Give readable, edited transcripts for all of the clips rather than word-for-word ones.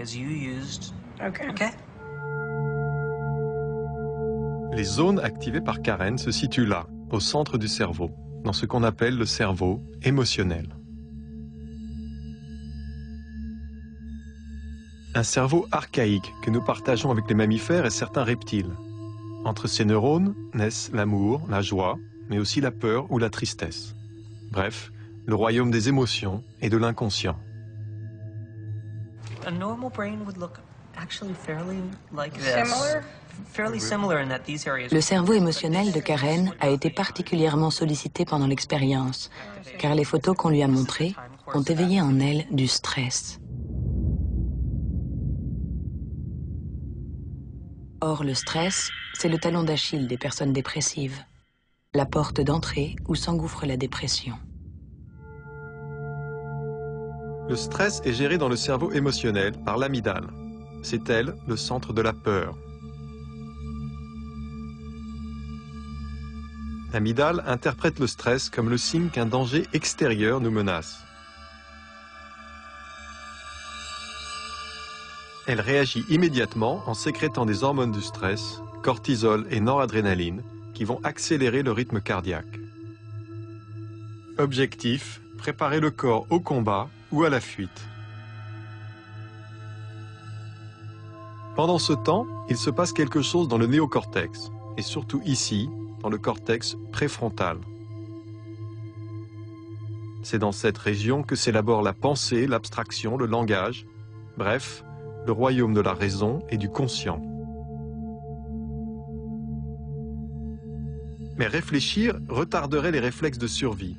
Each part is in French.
Okay. Les zones activées par Karen se situent là, au centre du cerveau, dans ce qu'on appelle le cerveau émotionnel. Un cerveau archaïque que nous partageons avec les mammifères et certains reptiles. Entre ces neurones naissent l'amour, la joie, mais aussi la peur ou la tristesse. Bref, le royaume des émotions et de l'inconscient. A normal brain would look actually fairly like this. Similar? Fairly similar in that these areas. Le cerveau émotionnel de Karen a été particulièrement sollicité pendant l'expérience, car les photos qu'on lui a montrées ont éveillé en elle du stress. Or, le stress, c'est le talon d'Achille des personnes dépressives, la porte d'entrée où s'engouffre la dépression. Le stress est géré dans le cerveau émotionnel par l'amygdale. C'est elle, le centre de la peur. L'amygdale interprète le stress comme le signe qu'un danger extérieur nous menace. Elle réagit immédiatement en sécrétant des hormones du stress, cortisol et noradrénaline, qui vont accélérer le rythme cardiaque. Objectif, préparer le corps au combat ou à la fuite. Pendant ce temps, il se passe quelque chose dans le néocortex, et surtout ici, dans le cortex préfrontal. C'est dans cette région que s'élabore la pensée, l'abstraction, le langage, bref, le royaume de la raison et du conscient. Mais réfléchir retarderait les réflexes de survie.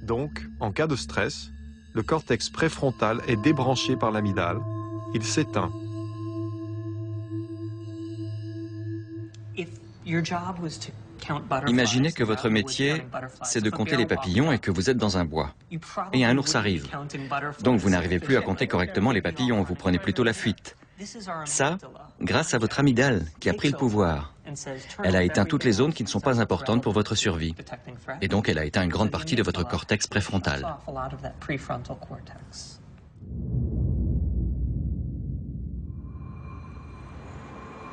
Donc, en cas de stress, le cortex préfrontal est débranché par l'amygdale, il s'éteint. Imaginez que votre métier, c'est de compter les papillons et que vous êtes dans un bois. Et un ours arrive. Donc vous n'arrivez plus à compter correctement les papillons, vous prenez plutôt la fuite. Ça, grâce à votre amygdale qui a pris le pouvoir. Elle a éteint toutes les zones qui ne sont pas importantes pour votre survie. Et donc elle a éteint une grande partie de votre cortex préfrontal.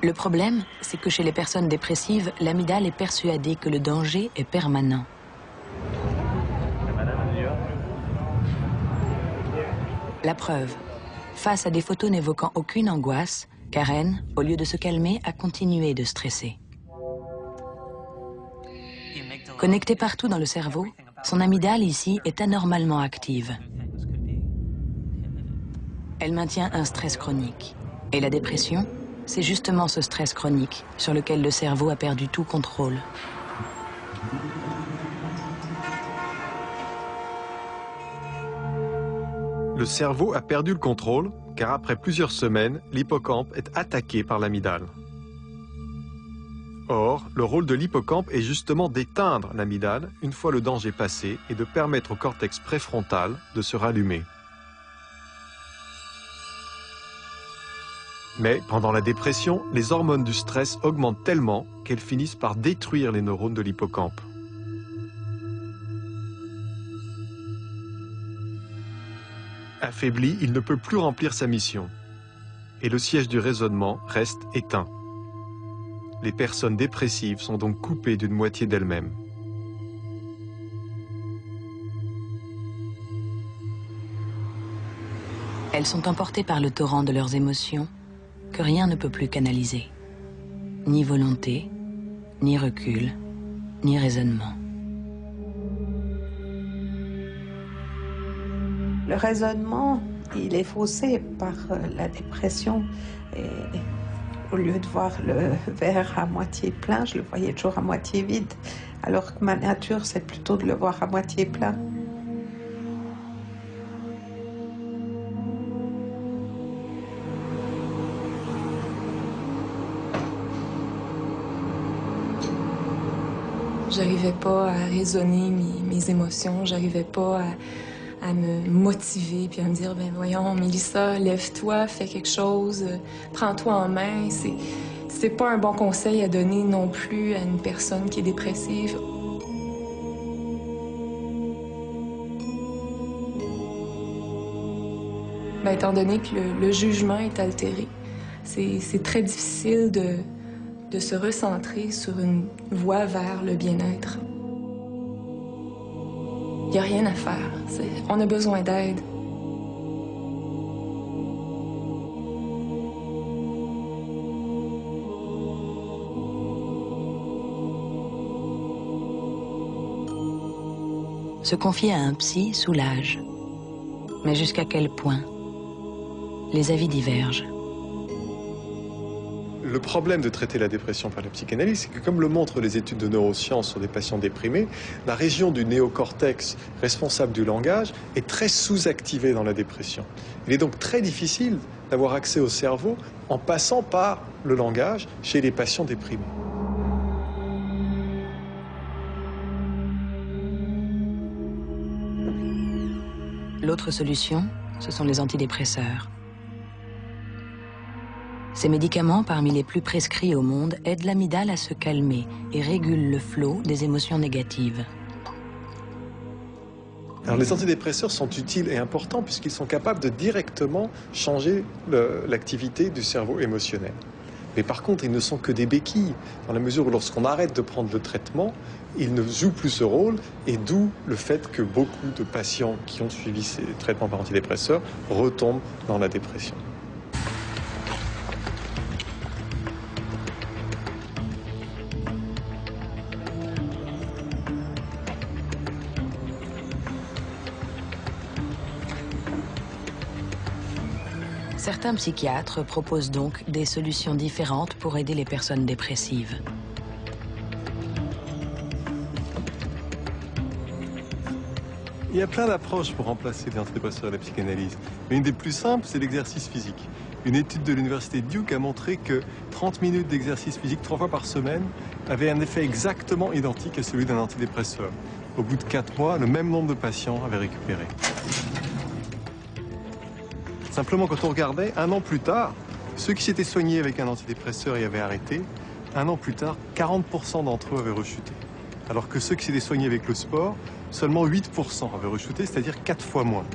Le problème, c'est que chez les personnes dépressives, l'amygdale est persuadée que le danger est permanent. La preuve, face à des photos n'évoquant aucune angoisse, Karen, au lieu de se calmer, a continué de stresser. Connectée partout dans le cerveau, son amygdale ici est anormalement active. Elle maintient un stress chronique. Et la dépression, c'est justement ce stress chronique sur lequel le cerveau a perdu tout contrôle. Le cerveau a perdu le contrôle car après plusieurs semaines, l'hippocampe est attaqué par l'amygdale. Or, le rôle de l'hippocampe est justement d'éteindre l'amygdale une fois le danger passé et de permettre au cortex préfrontal de se rallumer. Mais pendant la dépression, les hormones du stress augmentent tellement qu'elles finissent par détruire les neurones de l'hippocampe. Affaibli, il ne peut plus remplir sa mission. Et le siège du raisonnement reste éteint. Les personnes dépressives sont donc coupées d'une moitié d'elles-mêmes. Elles sont emportées par le torrent de leurs émotions que rien ne peut plus canaliser. Ni volonté, ni recul, ni raisonnement. Le raisonnement, il est faussé par la dépression. Et au lieu de voir le verre à moitié plein, je le voyais toujours à moitié vide. Alors que ma nature, c'est plutôt de le voir à moitié plein. J'arrivais pas à raisonner mes émotions, j'arrivais pas à me motiver puis à me dire, ben voyons, Mélissa, lève-toi, fais quelque chose, prends-toi en main. C'est pas un bon conseil à donner non plus à une personne qui est dépressive. Étant donné que le jugement est altéré, c'est très difficile de se recentrer sur une voie vers le bien-être. Il n'y a rien à faire. On a besoin d'aide. Se confier à un psy soulage. Mais jusqu'à quel point? Les avis divergent. Le problème de traiter la dépression par la psychanalyse, c'est que comme le montrent les études de neurosciences sur des patients déprimés, la région du néocortex responsable du langage est très sous-activée dans la dépression. Il est donc très difficile d'avoir accès au cerveau en passant par le langage chez les patients déprimés. L'autre solution, ce sont les antidépresseurs. Ces médicaments, parmi les plus prescrits au monde, aident l'amygdale à se calmer et régulent le flot des émotions négatives. Alors, les antidépresseurs sont utiles et importants puisqu'ils sont capables de directement changer l'activité du cerveau émotionnel. Mais par contre, ils ne sont que des béquilles, dans la mesure où lorsqu'on arrête de prendre le traitement, ils ne jouent plus ce rôle, et d'où le fait que beaucoup de patients qui ont suivi ces traitements par antidépresseurs retombent dans la dépression. Certains psychiatres proposent donc des solutions différentes pour aider les personnes dépressives. Il y a plein d'approches pour remplacer les antidépresseurs et la psychanalyse. Mais une des plus simples, c'est l'exercice physique. Une étude de l'université de Duke a montré que 30 minutes d'exercice physique 3 fois par semaine avait un effet exactement identique à celui d'un antidépresseur. Au bout de 4 mois, le même nombre de patients avaient récupéré. Simplement, quand on regardait, 1 an plus tard, ceux qui s'étaient soignés avec un antidépresseur et avaient arrêté, 1 an plus tard, 40% d'entre eux avaient rechuté. Alors que ceux qui s'étaient soignés avec le sport, seulement 8% avaient rechuté, c'est-à-dire 4 fois moins.